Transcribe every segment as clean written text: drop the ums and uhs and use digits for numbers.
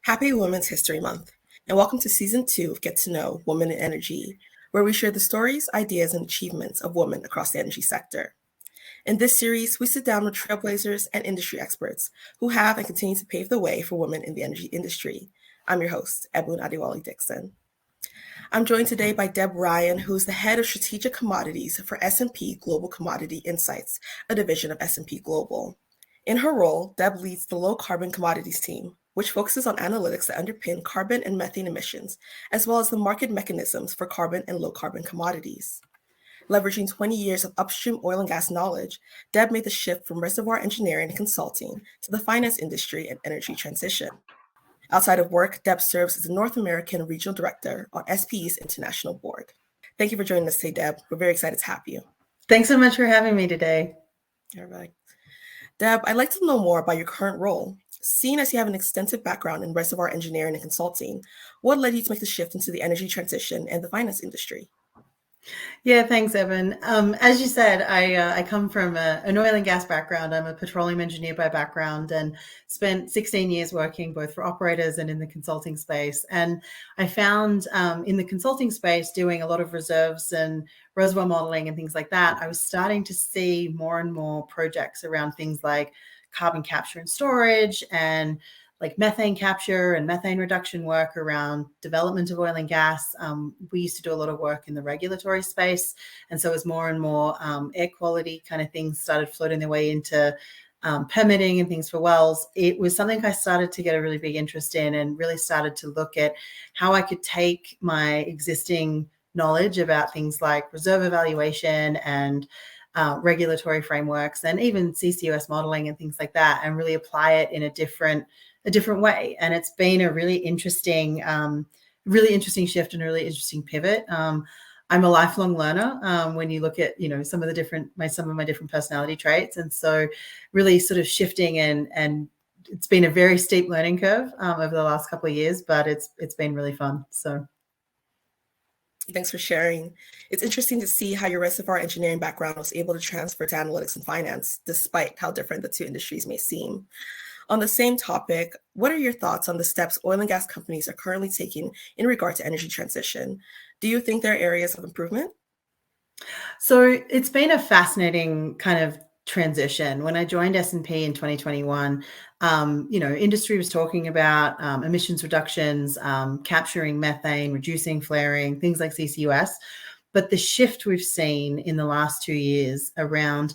Happy Women's History Month, and welcome to Season 2 of Get to Know Women in Energy, where we share the stories, ideas, and achievements of women across the energy sector. In this series, we sit down with trailblazers and industry experts who have and continue to pave the way for women in the energy industry. I'm your host, Ebun Adewole-Dickson. I'm joined today by Deb Ryan, who is the head of Strategic Commodities for S&P Global Commodity Insights, a division of S&P Global. In her role, Deb leads the Low Carbon Commodities team, which focuses on analytics that underpin carbon and methane emissions, as well as the market mechanisms for carbon and low carbon commodities. Leveraging 20 years of upstream oil and gas knowledge, Deb made the shift from reservoir engineering and consulting to the finance industry and energy transition. Outside of work, Deb serves as the North American Regional Director on SPE's International Board. Thank you for joining us today, Deb. We're very excited to have you. Thanks so much for having me today. All right. Deb, I'd like to know more about your current role. Seeing as you have an extensive background in reservoir engineering and consulting, what led you to make the shift into the energy transition and the finance industry? Yeah, thanks, Evan. As you said, I come from an oil and gas background. I'm a petroleum engineer by background and spent 16 years working both for operators and in the consulting space. And I found in the consulting space, doing a lot of reserves and reservoir modeling and things like that, I was starting to see more and more projects around things like carbon capture and storage and like methane capture and methane reduction work around development of oil and gas. We used to do a lot of work in the regulatory space. And so as more and more air quality kind of things started floating their way into permitting and things for wells, it was something I started to get a really big interest in and really started to look at how I could take my existing knowledge about things like reserve evaluation and regulatory frameworks and even CCUS modeling and things like that and really apply it in a different way. And it's been a really interesting shift and a really interesting pivot. I'm a lifelong learner when you look at, some of my different personality traits. And so really sort of shifting and it's been a very steep learning curve over the last couple of years, but it's been really fun. So. Thanks for sharing. It's interesting to see how your reservoir engineering background was able to transfer to analytics and finance, despite how different the two industries may seem. On the same topic, what are your thoughts on the steps oil and gas companies are currently taking in regard to energy transition? Do you think there are areas of improvement? So it's been a fascinating kind of transition. When I joined S&P in 2021, industry was talking about emissions reductions, capturing methane, reducing flaring, things like CCUS. But the shift we've seen in the last 2 years around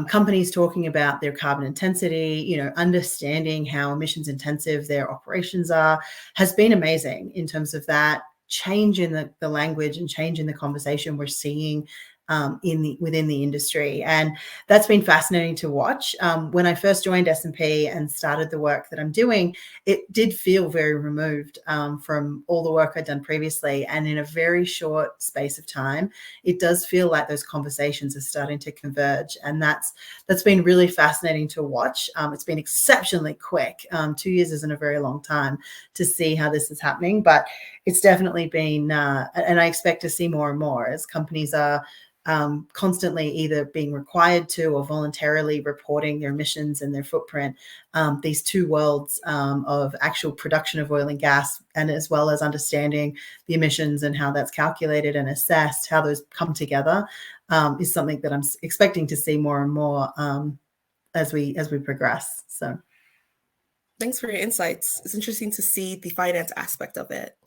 companies talking about their carbon intensity, understanding how emissions intensive their operations are, has been amazing in terms of that change in the language and change in the conversation we're seeing within the industry. And that's been fascinating to watch. When I first joined S&P and started the work that I'm doing, it did feel very removed from all the work I'd done previously. And in a very short space of time, it does feel like those conversations are starting to converge. And that's been really fascinating to watch. It's been exceptionally quick. 2 years isn't a very long time to see how this is happening, but it's definitely been, and I expect to see more and more as companies are constantly either being required to or voluntarily reporting their emissions and their footprint, these two worlds of actual production of oil and gas, and as well as understanding the emissions and how that's calculated and assessed, how those come together, is something that I'm expecting to see more and more as we progress. So. Thanks for your insights. It's interesting to see the finance aspect of it.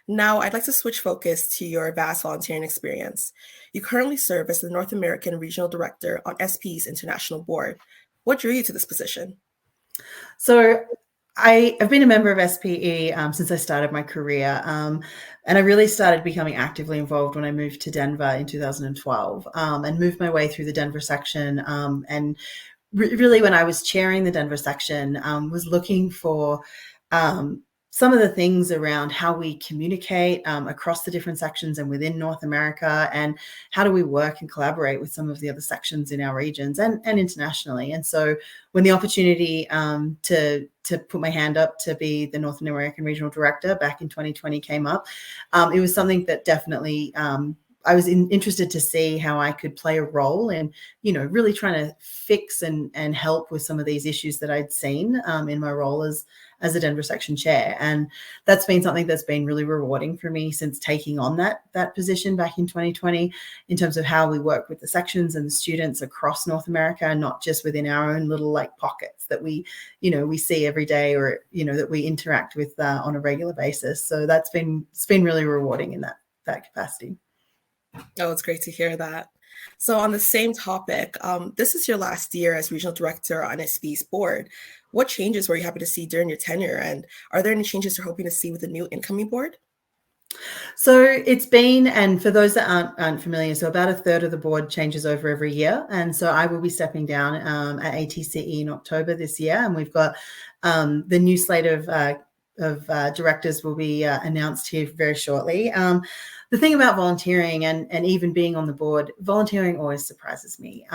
Now, I'd like to switch focus to your vast volunteering experience. You currently serve as the North American Regional Director on SPE's International Board. What drew you to this position? So I've been a member of SPE since I started my career, and I really started becoming actively involved when I moved to Denver in 2012 and moved my way through the Denver section. And really, when I was chairing the Denver section, was looking for some of the things around how we communicate across the different sections and within North America, and how do we work and collaborate with some of the other sections in our regions and internationally. And so when the opportunity to put my hand up to be the North American Regional Director back in 2020 came up, it was something that definitely I was interested to see how I could play a role in, really trying to fix and help with some of these issues that I'd seen in my role as a Denver section chair. And that's been something that's been really rewarding for me since taking on that position back in 2020, in terms of how we work with the sections and the students across North America, not just within our own little pockets that we see every day, or, that we interact with on a regular basis. So it's been really rewarding in that capacity. Oh, it's great to hear that. So on the same topic, this is your last year as regional director on SPE's board. What changes were you happy to see during your tenure? And are there any changes you're hoping to see with the new incoming board? So it's been, and for those that aren't familiar, so about a third of the board changes over every year. And so I will be stepping down at ATCE in October this year. And we've got the new slate of directors will be announced here very shortly. The thing about volunteering and even being on the board, volunteering always surprises me.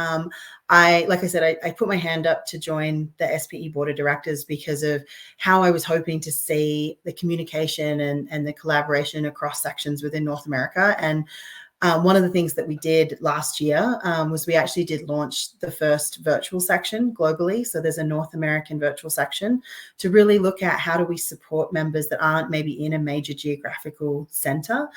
I put my hand up to join the SPE board of directors because of how I was hoping to see the communication and the collaboration across sections within North America. And one of the things that we did last year was we actually did launch the first virtual section globally. So there's a North American virtual section to really look at how do we support members that aren't maybe in a major geographical center.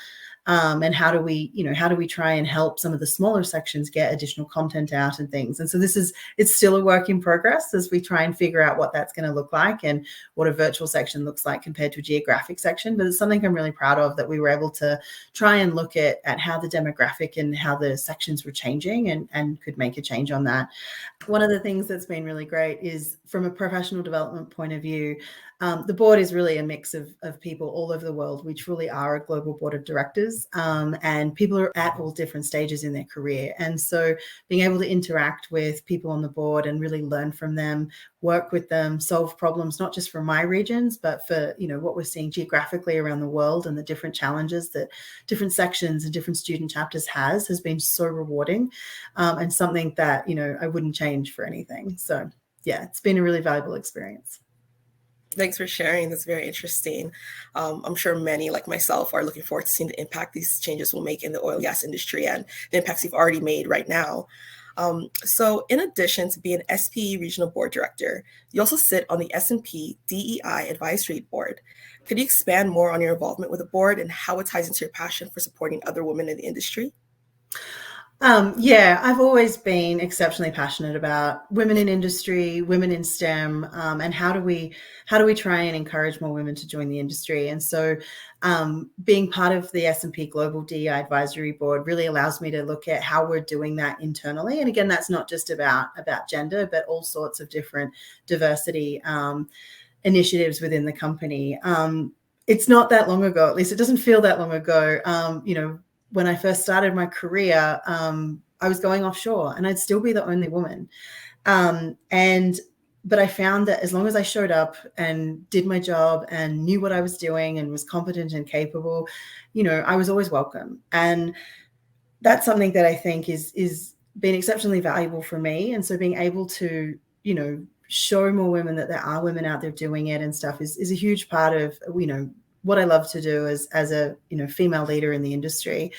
And how do we try and help some of the smaller sections get additional content out and things. And so it's still a work in progress as we try and figure out what that's going to look like and what a virtual section looks like compared to a geographic section. But it's something I'm really proud of, that we were able to try and look at how the demographic and how the sections were changing and could make a change on that. One of the things that's been really great is, from a professional development point of view, the board is really a mix of people all over the world. We truly are a global board of directors, and people are at all different stages in their career. And so being able to interact with people on the board and really learn from them, work with them, solve problems, not just for my regions, but for, what we're seeing geographically around the world and the different challenges that different sections and different student chapters has been so rewarding, and something that, I wouldn't change for anything. So yeah, it's been a really valuable experience. Thanks for sharing. That's very interesting. I'm sure many, like myself, are looking forward to seeing the impact these changes will make in the oil and gas industry and the impacts you've already made right now. So in addition to being SPE Regional Board Director, you also sit on the S&P DEI Advisory Board. Could you expand more on your involvement with the board and how it ties into your passion for supporting other women in the industry? I've always been exceptionally passionate about women in industry, women in STEM, and how do we try and encourage more women to join the industry. And so being part of the S&P Global DEI Advisory Board really allows me to look at how we're doing that internally. And again, that's not just about gender, but all sorts of different diversity initiatives within the company. It's not that long ago, at least it doesn't feel that long ago, when I first started my career, I was going offshore and I'd still be the only woman. But I found that as long as I showed up and did my job and knew what I was doing and was competent and capable, I was always welcome. And that's something that I think is been exceptionally valuable for me. And so being able to, show more women that there are women out there doing it and stuff is a huge part of, what I love to do as a female leader in the industry.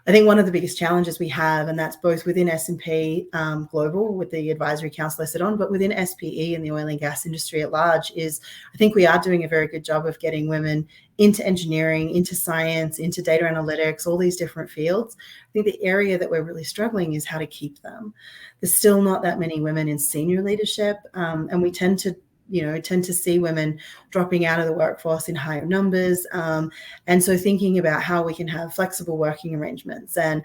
I think one of the biggest challenges we have, and that's both within S&P Global with the advisory council I sit on, but within SPE and the oil and gas industry at large, is I think we are doing a very good job of getting women into engineering, into science, into data analytics, all these different fields. I think the area that we're really struggling is how to keep them. There's still not that many women in senior leadership, and we tend to see women dropping out of the workforce in higher numbers. And so thinking about how we can have flexible working arrangements and,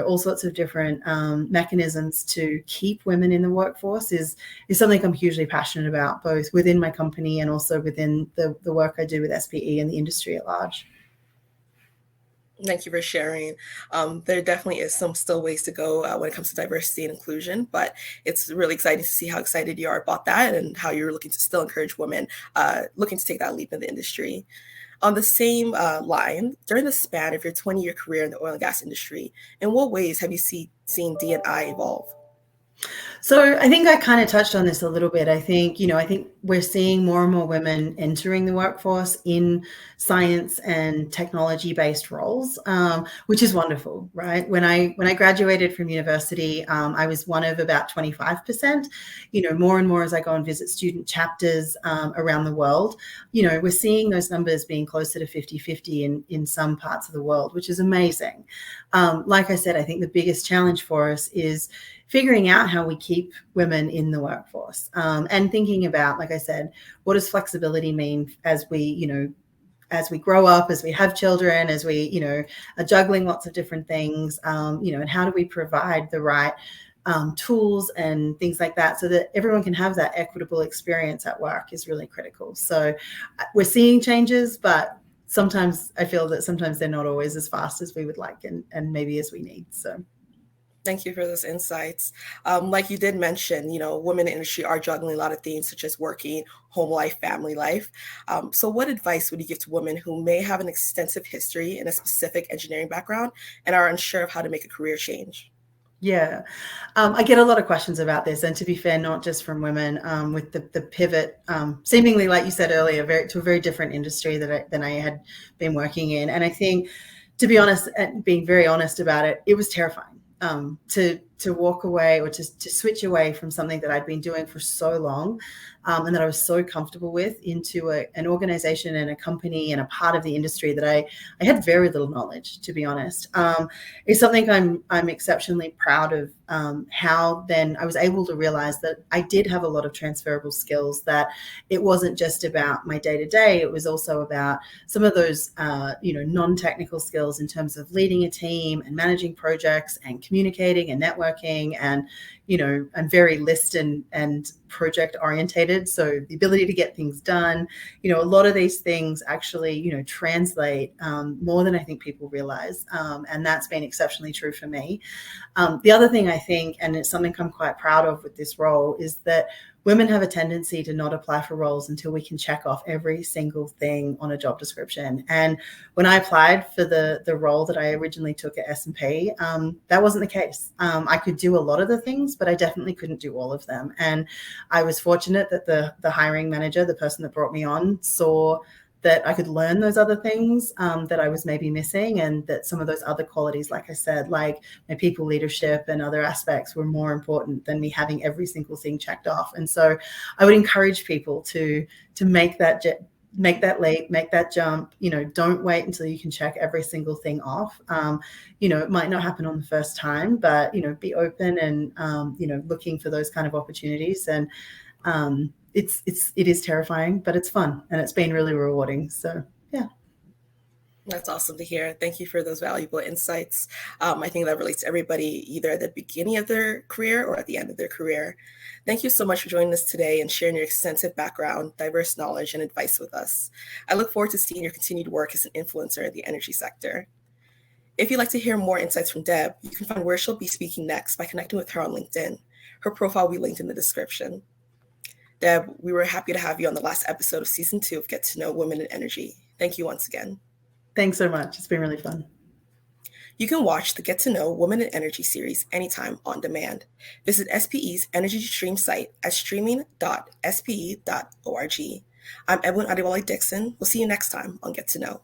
all sorts of different mechanisms to keep women in the workforce is something I'm hugely passionate about, both within my company and also within the work I do with SPE and the industry at large. Thank you for sharing. There definitely is some still ways to go when it comes to diversity and inclusion, but it's really exciting to see how excited you are about that and how you're looking to still encourage women looking to take that leap in the industry. On the same line, during the span of your 20-year career in the oil and gas industry, in what ways have you seen D&I evolve? So I think I kind of touched on this a little bit. I think we're seeing more and more women entering the workforce in science and technology-based roles, which is wonderful, right? When I graduated from university, I was one of about 25%. More and more as I go and visit student chapters around the world, we're seeing those numbers being closer to 50-50 in some parts of the world, which is amazing. Like I said, I think the biggest challenge for us is figuring out how we keep women in the workforce, and thinking about, like I said, what does flexibility mean as we grow up, as we have children, as we, are juggling lots of different things, and how do we provide the right tools and things like that so that everyone can have that equitable experience at work is really critical. So we're seeing changes, but sometimes I feel that sometimes they're not always as fast as we would like and maybe as we need. So. Thank you for those insights. Like you did mention, women in the industry are juggling a lot of things such as working, home life, family life. So what advice would you give to women who may have an extensive history in a specific engineering background and are unsure of how to make a career change? Yeah, I get a lot of questions about this, and to be fair, not just from women, with the pivot, seemingly, like you said earlier, to a very different industry than I had been working in. And I think, to be honest, and being very honest about it, it was terrifying to walk away or to switch away from something that I'd been doing for so long, and that I was so comfortable with, into an organization and a company and a part of the industry that I had very little knowledge, to be honest. It's something I'm exceptionally proud of, how then I was able to realize that I did have a lot of transferable skills, that it wasn't just about my day-to-day, it was also about some of those non-technical skills in terms of leading a team and managing projects and communicating and networking, and I'm very list and project orientated, so the ability to get things done, a lot of these things actually translate more than I think people realize, and that's been exceptionally true for me. The other thing I think, and it's something I'm quite proud of with this role, is that women have a tendency to not apply for roles until we can check off every single thing on a job description. And when I applied for the role that I originally took at S&P, that wasn't the case. I could do a lot of the things, but I definitely couldn't do all of them. And I was fortunate that the hiring manager, the person that brought me on, saw that I could learn those other things that I was maybe missing, and that some of those other qualities, like I said, like my people leadership and other aspects, were more important than me having every single thing checked off. And so I would encourage people to make that leap, make that jump. Don't wait until you can check every single thing off. It might not happen on the first time, but be open and looking for those kind of opportunities. And it is terrifying, but it's fun, and it's been really rewarding. So yeah. That's awesome to hear. Thank you for those valuable insights. I think that relates to everybody, either at the beginning of their career or at the end of their career. Thank you so much for joining us today and sharing your extensive background, diverse knowledge, and advice with us. I look forward to seeing your continued work as an influencer in the energy sector. If you'd like to hear more insights from Deb, you can find where she'll be speaking next by connecting with her on LinkedIn. Her profile will be linked in the description. Deb, we were happy to have you on the last episode of Season 2 of Get to Know Women in Energy. Thank you once again. Thanks so much. It's been really fun. You can watch the Get to Know Women in Energy series anytime on demand. Visit SPE's Energy Stream site at streaming.spe.org. I'm Ebun Adewole-Dickson. We'll see you next time on Get to Know.